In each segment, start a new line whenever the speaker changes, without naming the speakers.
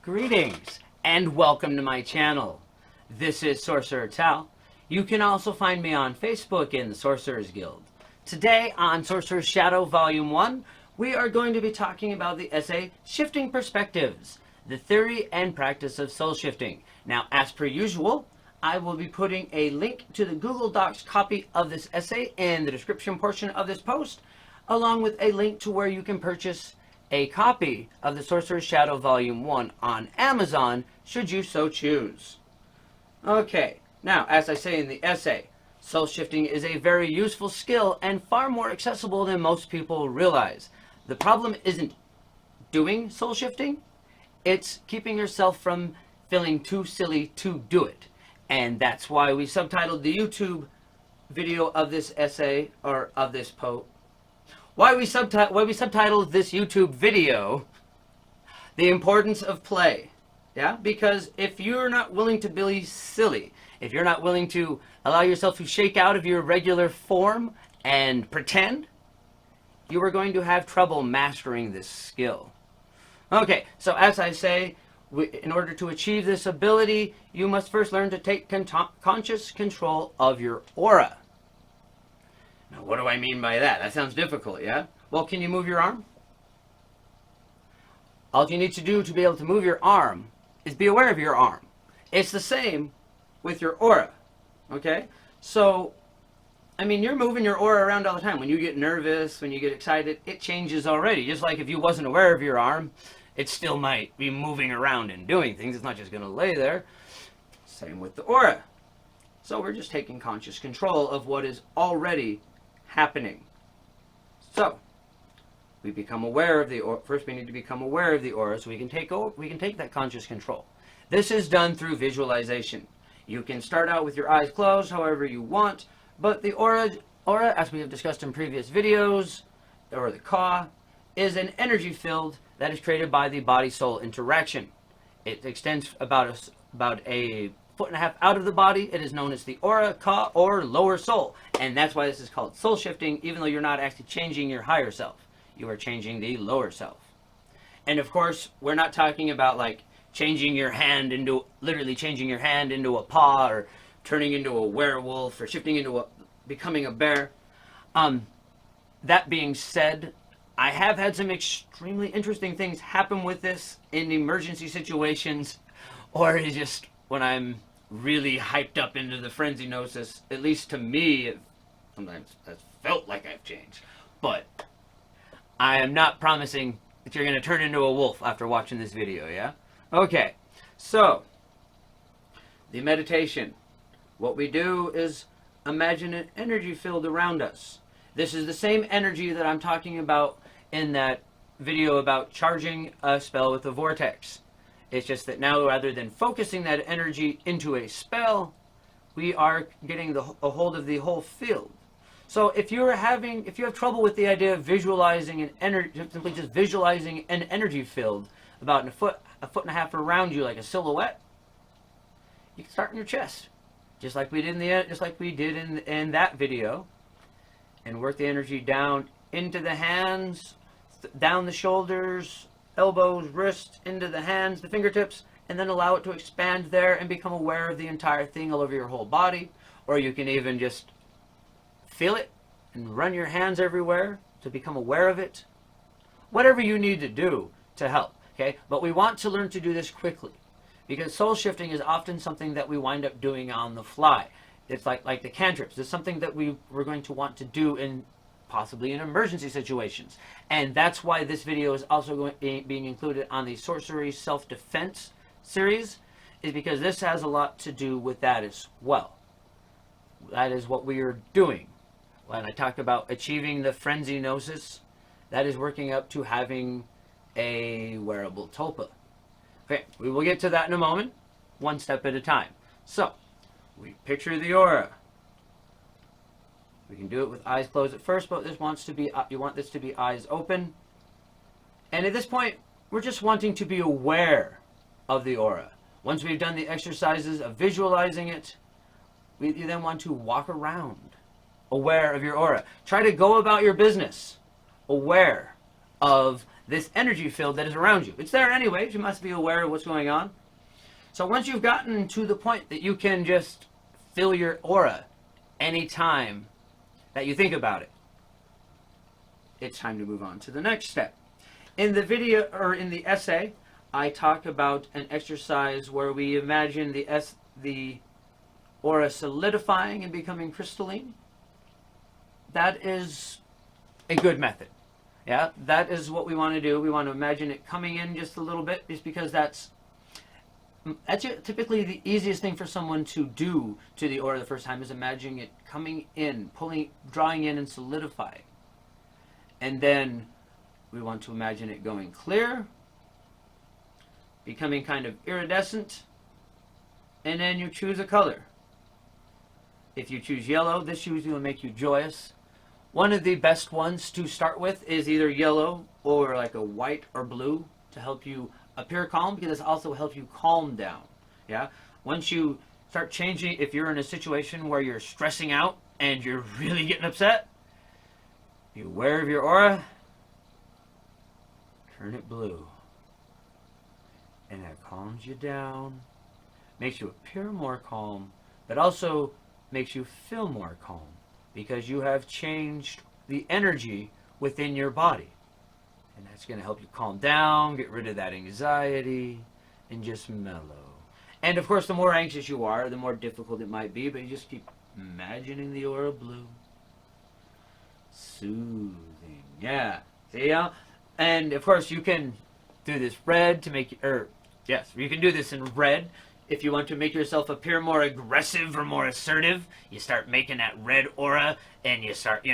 Greetings and welcome to my channel. This is Sorcerer Tal. You can also find me on Facebook in the Sorcerer's Guild. Today on Sorcerer's Shadow Volume 1, we are going to be talking about the essay Shifting Perspectives, the Theory and Practice of Soul Shifting. Now, as per usual, I will be putting a link to the Google Docs copy of this essay in the description portion of this post, along with a link to where you can purchase a copy of the Sorcerer's Shadow Volume 1 on Amazon, should you so choose. Okay, now, as I say in the essay, soul shifting is a very useful skill and far more accessible than most people realize. The problem isn't doing soul shifting, it's keeping yourself from feeling too silly to do it. And that's why we subtitled the YouTube video of this essay, or of this post, why we subtitled this YouTube video, The Importance of Play. Yeah, because if you're not willing to be silly, if you're not willing to allow yourself to shake out of your regular form and pretend, you are going to have trouble mastering this skill. Okay, so as I say, in order to achieve this ability, you must first learn to take conscious control of your aura. Now, what do I mean by that? That sounds difficult, yeah? Well, can you move your arm? All you need to do to be able to move your arm is be aware of your arm. It's the same with your aura, okay? So, I mean, you're moving your aura around all the time. When you get nervous, when you get excited, it changes already. Just like if you wasn't aware of your arm, it still might be moving around and doing things. It's not just going to lay there. Same with the aura. So we're just taking conscious control of what is already happening. So we become aware of the aura. First, we need to become aware of the aura so we can take that conscious control. This is done through visualization. You can start out with your eyes closed, however you want, but the aura, as we have discussed in previous videos, or the Ka, is an energy field that is created by the body-soul interaction. It extends about a foot and a half out of the body. It is known as the aura, Ka, or lower soul. And that's why this is called soul shifting, even though you're not actually changing your higher self. You are changing the lower self. And of course, we're not talking about like changing your hand into, literally changing your hand into a paw, or turning into a werewolf, or shifting into becoming a bear. That being said, I have had some extremely interesting things happen with this in emergency situations, or just when I'm really hyped up into the frenzy gnosis. At least to me, sometimes has felt like I've changed. But I am not promising that you're going to turn into a wolf after watching this video, yeah? Okay, so the meditation. What we do is imagine an energy field around us. This is the same energy that I'm talking about in that video about charging a spell with a vortex. It's just that now, rather than focusing that energy into a spell, we are getting a hold of the whole field. So if you have trouble with the idea of visualizing simply just visualizing an energy field about a foot and a half around you, like a silhouette, you can start in your chest, just like we did in that video, and work the energy down into the hands, down the shoulders, elbows, wrists, into the hands, the fingertips, and then allow it to expand there and become aware of the entire thing all over your whole body. Or you can even just feel it and run your hands everywhere to become aware of it. Whatever you need to do to help, okay? But we want to learn to do this quickly, because soul shifting is often something that we wind up doing on the fly. It's like the cantrips. It's something that we're going to want to do in possibly in emergency situations. And that's why this video is also being included on the Sorcery Self-Defense series, is because this has a lot to do with that as well. That is what we are doing. When I talked about achieving the frenzy gnosis, that is working up to having a wearable tulpa. Okay, we will get to that in a moment, one step at a time. So, we picture the aura. We can do it with eyes closed at first, but you want this to be eyes open. And at this point, we're just wanting to be aware of the aura. Once we've done the exercises of visualizing it, you then want to walk around, aware of your aura. Try to go about your business, aware of this energy field that is around you. It's there anyways. You must be aware of what's going on. So once you've gotten to the point that you can just fill your aura anytime that you think about it, it's time to move on to the next step. In the video, or in the essay, I talk about an exercise where we imagine the aura solidifying and becoming crystalline. That is a good method. Yeah, that is what we want to do. We want to imagine it coming in just a little bit, just because that's typically the easiest thing for someone to do to the aura the first time, is imagining it coming in, drawing in and solidifying. And then we want to imagine it going clear, becoming kind of iridescent, and then you choose a color. If you choose yellow, this usually will make you joyous. One of the best ones to start with is either yellow or like a white or blue, to help you appear calm, because this also helps you calm down. Yeah. Once you start changing, if you're in a situation where you're stressing out and you're really getting upset, be aware of your aura, turn it blue, and that calms you down, makes you appear more calm, but also makes you feel more calm, because you have changed the energy within your body. And that's going to help you calm down, get rid of that anxiety, and just mellow. And of course, the more anxious you are, the more difficult it might be, but you just keep imagining the aura blue. Soothing. Yeah. See ya? And of course, you can do this red to make, yes, you can do this in red. If you want to make yourself appear more aggressive or more assertive, you start making that red aura, and you start,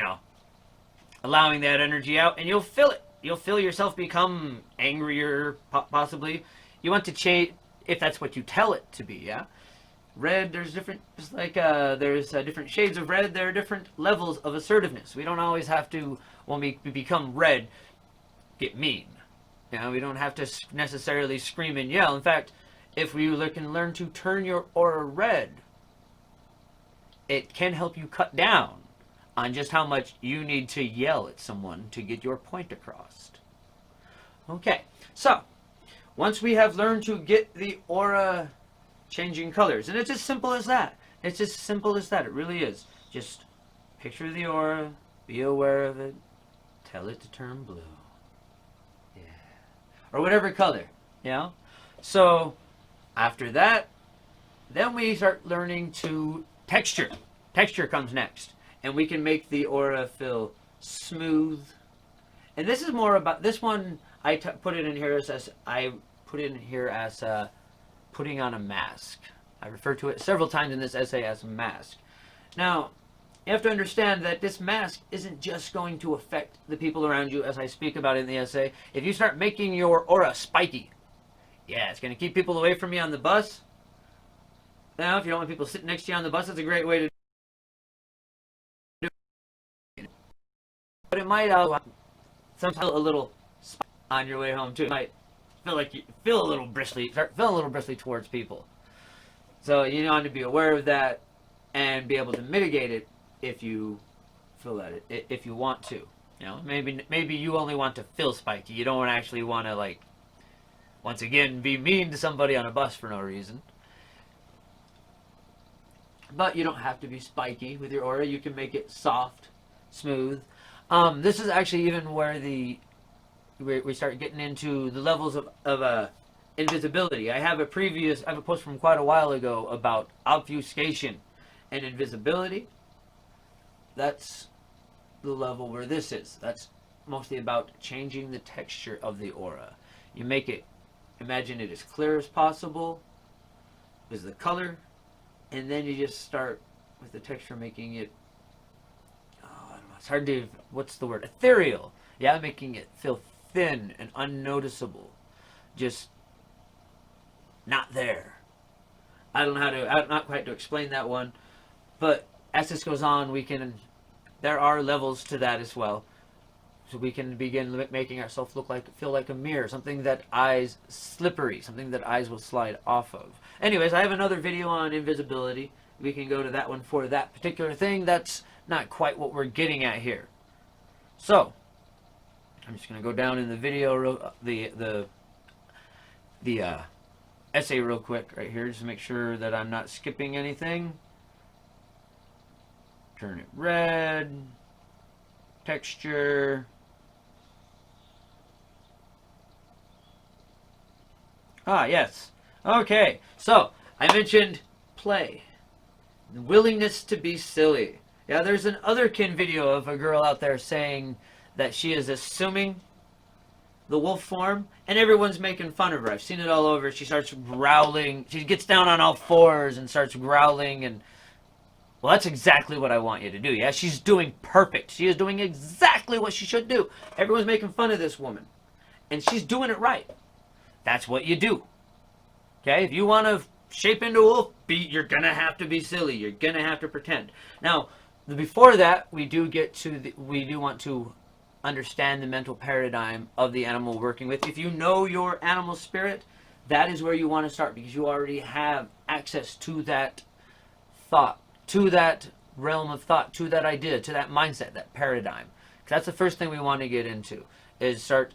allowing that energy out, and you'll feel it. You'll feel yourself become angrier, possibly. You want to change, if that's what you tell it to be, yeah? Red, there's different, just like there's different shades of red, there are different levels of assertiveness. We don't always have to, when we become red, get mean. We don't have to necessarily scream and yell. In fact, if we can learn to turn your aura red, it can help you cut down on just how much you need to yell at someone to get your point across. Okay, so once we have learned to get the aura changing colors, and it's as simple as that. It's as simple as that. It really is. Just picture the aura, be aware of it, tell it to turn blue. Yeah. Or whatever color, So after that, then we start learning to texture. Texture comes next. And we can make the aura feel smooth. And this is more about, this one, I put it in here as putting on a mask. I refer to it several times in this essay as a mask. Now, you have to understand that this mask isn't just going to affect the people around you, as I speak about in the essay. If you start making your aura spiky, yeah, it's going to keep people away from you on the bus. Now, if you don't want people sitting next to you on the bus, it's a great way to do it. But it might sometimes a little spiky on your way home too. It might feel like you feel a little bristly, start feeling a little bristly towards people. So you want to be aware of that and be able to mitigate it if you feel that if you want to. Maybe you only want to feel spiky. You don't actually want to, once again, be mean to somebody on a bus for no reason. But you don't have to be spiky with your aura. You can make it soft, smooth. This is actually even where we start getting into the levels of invisibility. I have a post from quite a while ago about obfuscation and invisibility. That's the level where this is. That's mostly about changing the texture of the aura. You make it, imagine it as clear as possible, is the color, and then you just start with the texture, making it, I don't know, it's hard to, what's the word, ethereal. Yeah, making it feel thin and unnoticeable. Just not there. I don't know not quite to explain that one, but as this goes on, there are levels to that as well. So we can begin making ourselves feel like a mirror, something that eyes slippery, something that eyes will slide off of. Anyways, I have another video on invisibility. We can go to that one for that particular thing. That's not quite what we're getting at here. So, I'm just going to go down in the video, the essay real quick right here, just to make sure that I'm not skipping anything. Turn it red. Texture. Ah, yes. Okay, so I mentioned play. The willingness to be silly. Yeah, there's an otherkin video of a girl out there saying that she is assuming the wolf form, and everyone's making fun of her. I've seen it all over. She starts growling. She gets down on all fours and starts growling, and well, that's exactly what I want you to do. Yeah, she's doing perfect. She is doing exactly what she should do. Everyone's making fun of this woman, and she's doing it right. That's what you do. Okay, if you want to shape into a wolf, you're gonna have to be silly. You're gonna have to pretend. Now, before that, we do want to understand the mental paradigm of the animal we're working with. If you know your animal spirit, that is where you want to start, because you already have access to that thought, to that realm of thought, to that idea, to that mindset, that paradigm. That's the first thing we want to get into, is start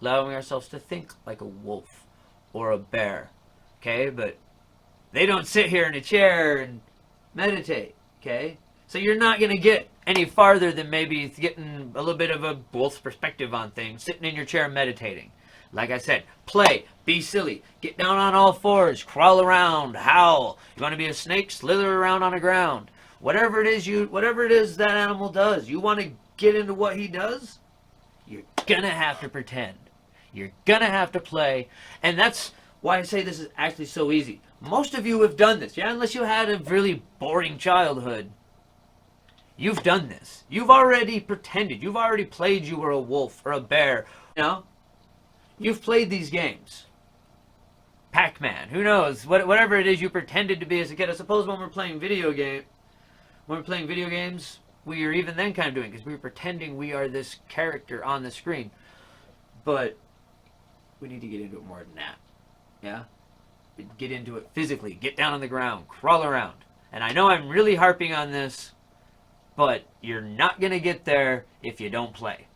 allowing ourselves to think like a wolf or a bear. Okay, but they don't sit here in a chair and meditate. Okay, so you're not going to get any farther than maybe getting a little bit of a wolf's perspective on things, sitting in your chair meditating. Like I said, play, be silly, get down on all fours, crawl around, howl. You want to be a snake? Slither around on the ground. Whatever it is that animal does, you want to get into what he does, you're gonna have to pretend. You're gonna have to play, and that's why I say this is actually so easy. Most of you have done this, yeah, unless you had a really boring childhood. You've done this. You've already pretended. You've already played you were a wolf or a bear. You know? You've played these games. Pac-Man. Who knows? Whatever it is you pretended to be as a kid. I suppose when we're playing video games, we are even then kind of doing it, because we were pretending we are this character on the screen. But we need to get into it more than that. Yeah? Get into it physically. Get down on the ground. Crawl around. And I know I'm really harping on this, but you're not going to get there if you don't play.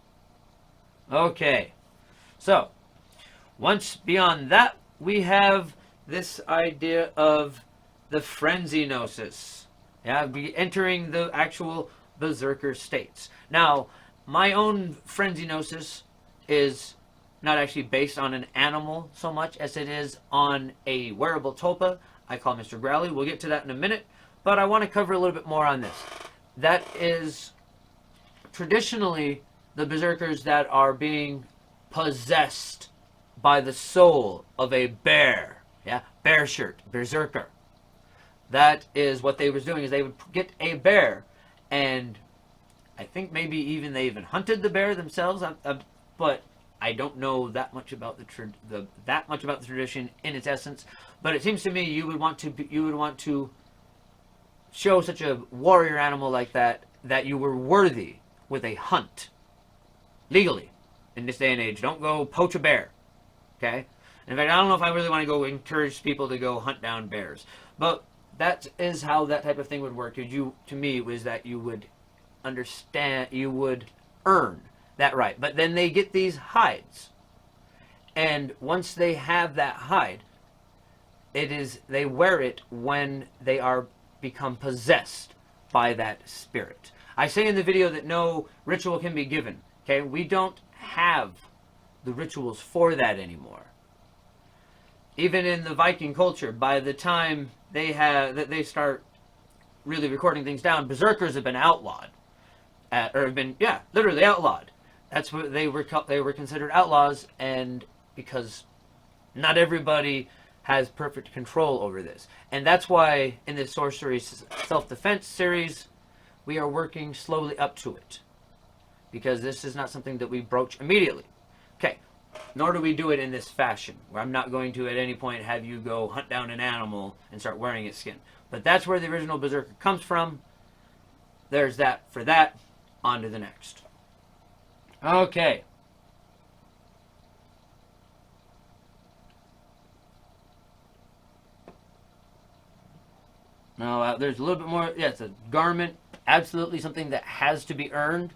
Okay. So, once beyond that, we have this idea of the frenzy gnosis. Yeah, be entering the actual berserker states. Now, my own frenzy gnosis is not actually based on an animal so much as it is on a wearable tulpa I call Mr. Growly. We'll get to that in a minute, but I want to cover a little bit more on this. That is traditionally the berserkers that are being possessed by the soul of a bear. Yeah, bear shirt, berserker. That is what they was doing, is they would get a bear, and I think maybe even they even hunted the bear themselves, but I don't know that much about the tradition in its essence. But it seems to me you would want to show such a warrior animal like that you were worthy with a hunt legally in this day and age. Don't go poach a bear. Okay? In fact, I don't know if I really want to go encourage people to go hunt down bears, but that is how that type of thing would work. To me, was that you would understand, you would earn that right. But then they get these hides, and once they have that hide, they wear it when they become possessed by that spirit. I say in the video that no ritual can be given. Okay, we don't have the rituals for that anymore. Even in the Viking culture, by the time they start really recording things down, berserkers have been outlawed, literally outlawed. That's what they were considered outlaws, and because not everybody has perfect control over this, and that's why in this sorcery self-defense series, we are working slowly up to it, because this is not something that we broach immediately. Okay. Nor do we do it in this fashion, where I'm not going to at any point have you go hunt down an animal and start wearing its skin. But that's where the original berserker comes from. There's that for that. On to the next. Okay. Now, there's a little bit more. Yeah, it's a garment. Absolutely something that has to be earned.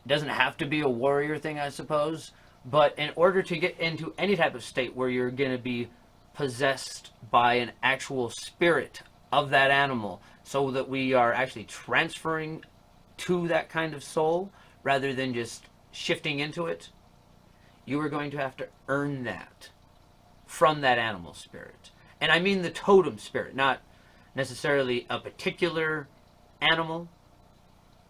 It doesn't have to be a warrior thing, I suppose. But in order to get into any type of state where you're going to be possessed by an actual spirit of that animal, so that we are actually transferring to that kind of soul rather than just shifting into it, you are going to have to earn that from that animal spirit. And I mean the totem spirit, not necessarily a particular animal,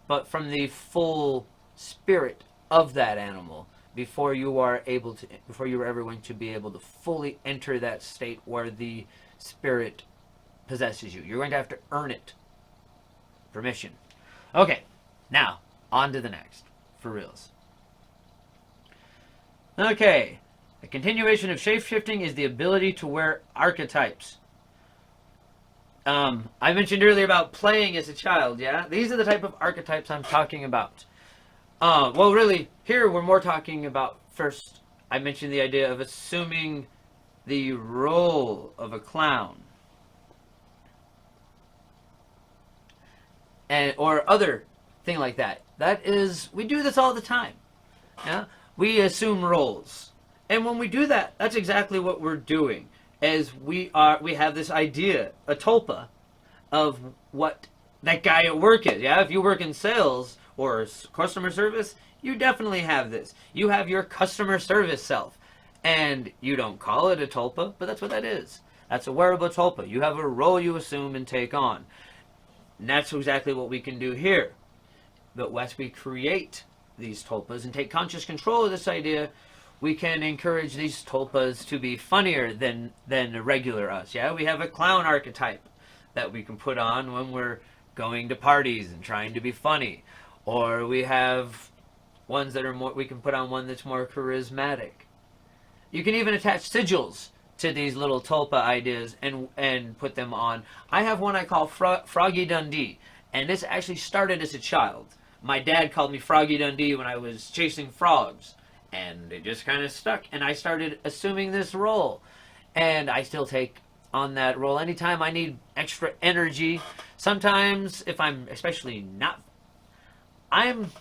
but from the full spirit of that animal before you are ever going to be able to fully enter that state where the spirit possesses you. You're going to have to earn it. Permission. Okay, now on to the next, for reals. Okay, a continuation of shape-shifting is the ability to wear archetypes. I mentioned earlier about playing as a child, yeah? These are the type of archetypes I'm talking about. Well, really, here we're more talking about, first, I mentioned the idea of assuming the role of a clown. Or other thing like that. That is, we do this all the time. Yeah? We assume roles. And when we do that, that's exactly what we're doing. As we have this idea, a tulpa, of what that guy at work is. Yeah, if you work in sales or customer service, you definitely have this. You have your customer service self, and you don't call it a tulpa, but that's what that is. That's a wearable tulpa. You have a role you assume and take on. And that's exactly what we can do here. But once we create these tulpas and take conscious control of this idea, we can encourage these tulpas to be funnier than the regular us. Yeah, we have a clown archetype that we can put on when we're going to parties and trying to be funny. Or we have ones that are more, we can put on one that's more charismatic. You can even attach sigils to these little tulpa ideas and put them on. I have one I call Froggy Dundee, and this actually started as a child. My dad called me Froggy Dundee when I was chasing frogs, and it just kind of stuck, and I started assuming this role. And I still take on that role anytime I need extra energy. Sometimes, if I'm especially not, I'm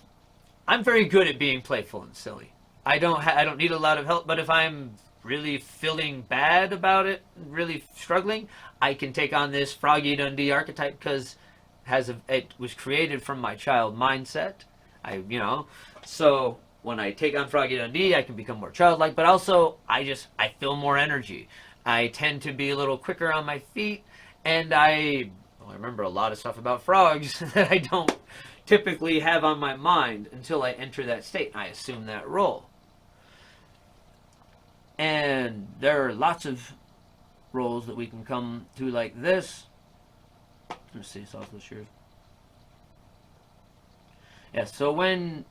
very good at being playful and silly. I don't need a lot of help, but if I'm really feeling bad about it, really struggling, I can take on this Froggy Dundee archetype because it was created from my child mindset. So when I take on Froggy Dundee, I can become more childlike, but also I feel more energy. I tend to be a little quicker on my feet, and I remember a lot of stuff about frogs that I don't typically have on my mind until I enter that state. I assume that role. And there are lots of roles that we can come to like this. Let's see, sauceless shears. Yeah, so even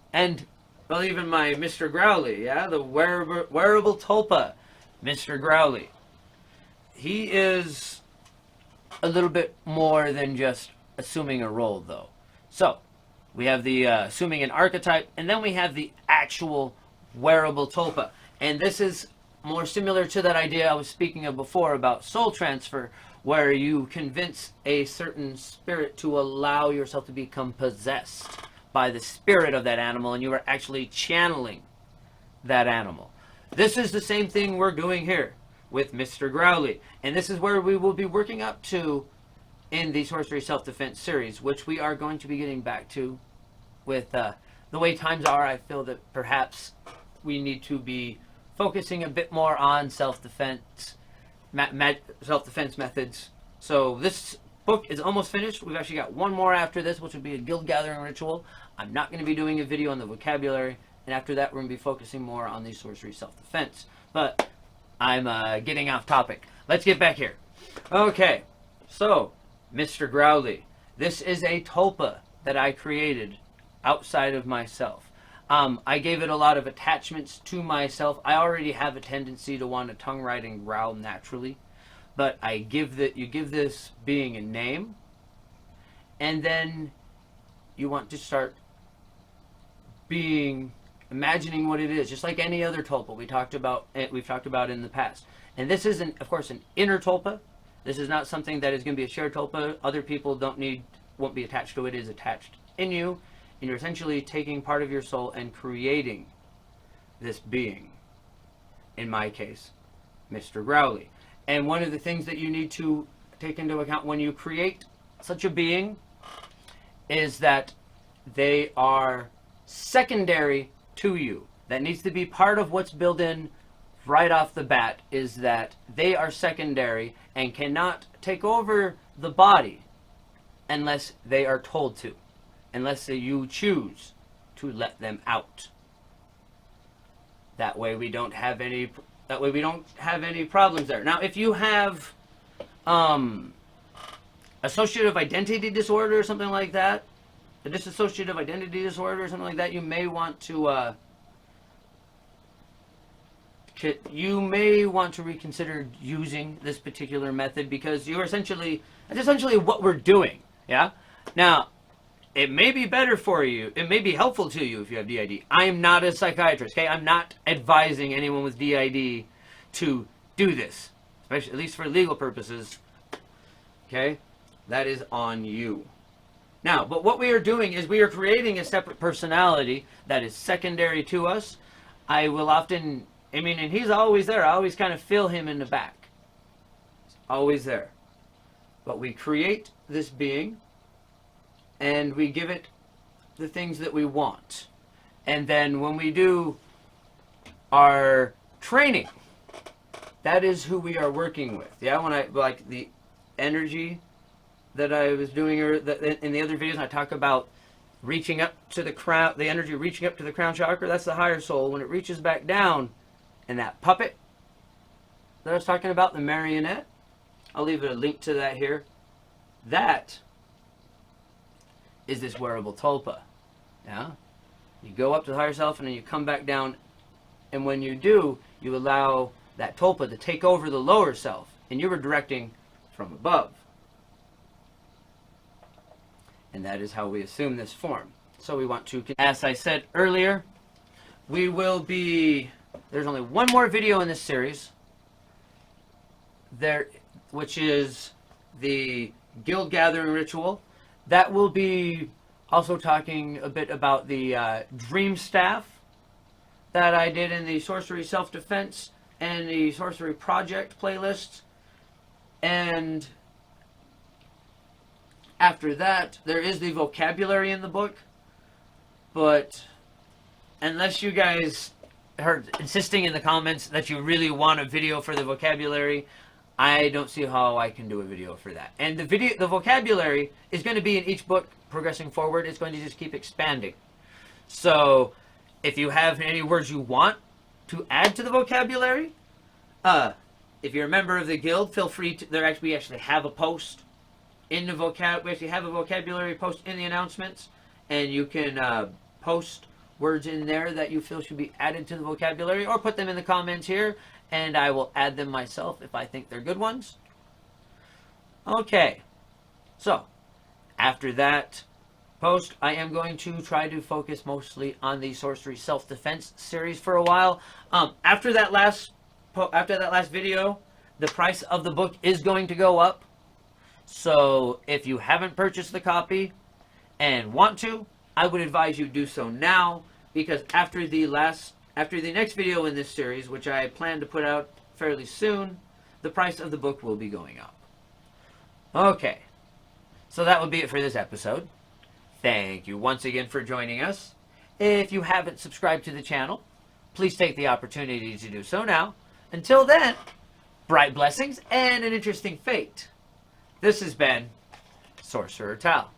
my Mr. Growly, yeah, the wearable tulpa, Mr. Growly. He is a little bit more than just assuming a role, though. So, we have the assuming an archetype, and then we have the actual wearable tulpa. And this is more similar to that idea I was speaking of before about soul transfer, where you convince a certain spirit to allow yourself to become possessed by the spirit of that animal, and you are actually channeling that animal. This is the same thing we're doing here with Mr. Growly, and this is where we will be working up to in the Sorcery Self-Defense series, which we are going to be getting back to with the way times are. I feel that perhaps we need to be focusing a bit more on self-defense methods. So this book is almost finished. We've actually got one more after this, which would be a guild gathering ritual. I'm not going to be doing a video on the vocabulary, and after that we're going to be focusing more on the sorcery self-defense. But I'm getting off topic. Let's get back here. Okay, so Mr. Growly. This is a tulpa that I created outside of myself. I gave it a lot of attachments to myself. I already have a tendency to want to tongue write and growl naturally, but you give this being a name, and then you want to start imagining what it is, just like any other tulpa we've talked about in the past. And this is, of course, an inner tulpa. This is not something that is going to be a shared tulpa. Other people won't be attached to it. It is attached in you. and you're essentially taking part of your soul and creating this being. In my case, Mr. Growly. And one of the things that you need to take into account when you create such a being is that they are secondary to you. That needs to be part of what's built in right off the bat, is that they are secondary and cannot take over the body unless they are told to, unless you choose to let them out. That way we don't have any problems there. Now, if you have associative identity disorder or something like that, a dissociative identity disorder or something like that, you may want to reconsider using this particular method, because that's essentially what we're doing. Yeah. Now, it may be better for you. It may be helpful to you if you have DID. I am not a psychiatrist. Okay, I'm not advising anyone with DID to do this, especially at least for legal purposes. Okay, that is on you. Now, but what we are doing is we are creating a separate personality that is secondary to us. I will often, and he's always there. I always kind of feel him in the back. He's always there. But we create this being, and we give it the things that we want. And then when we do our training, that is who we are working with. Yeah, when I, like the energy that I was doing in the other videos, I talk about reaching up to the crown, the energy reaching up to the crown chakra. That's the higher soul. When it reaches back down, and that puppet that I was talking about, the marionette, I'll leave a link to that here. That is this wearable tulpa. Yeah, you go up to the higher self and then you come back down, and when you do, you allow that tulpa to take over the lower self, and you were directing from above. And that is how we assume this form. So we want to, as I said earlier, we will be, there's only one more video in this series there, which is the guild gathering ritual. That will be also talking a bit about the dream staff that I did in the sorcery self-defense and the sorcery project playlists. And after that, there is the vocabulary in the book, but unless you guys are insisting in the comments that you really want a video for the vocabulary, I don't see how I can do a video for that. And the vocabulary is going to be in each book progressing forward. It's going to just keep expanding. So if you have any words you want to add to the vocabulary, if you're a member of the guild, feel free to, we actually have a post in the we actually have a vocabulary post in the announcements, and you can post words in there that you feel should be added to the vocabulary, or put them in the comments here, and I will add them myself if I think they're good ones. Okay, so after that post, I am going to try to focus mostly on the sorcery self-defense series for a while. After that last video, the price of the book is going to go up. So if you haven't purchased the copy and want to, I would advise you do so now, because after the next video in this series, which I plan to put out fairly soon, the price of the book will be going up. Okay, so that will be it for this episode. Thank you once again for joining us. If you haven't subscribed to the channel, please take the opportunity to do so now. Until then, bright blessings and an interesting fate. This has been Sorcerer Tal.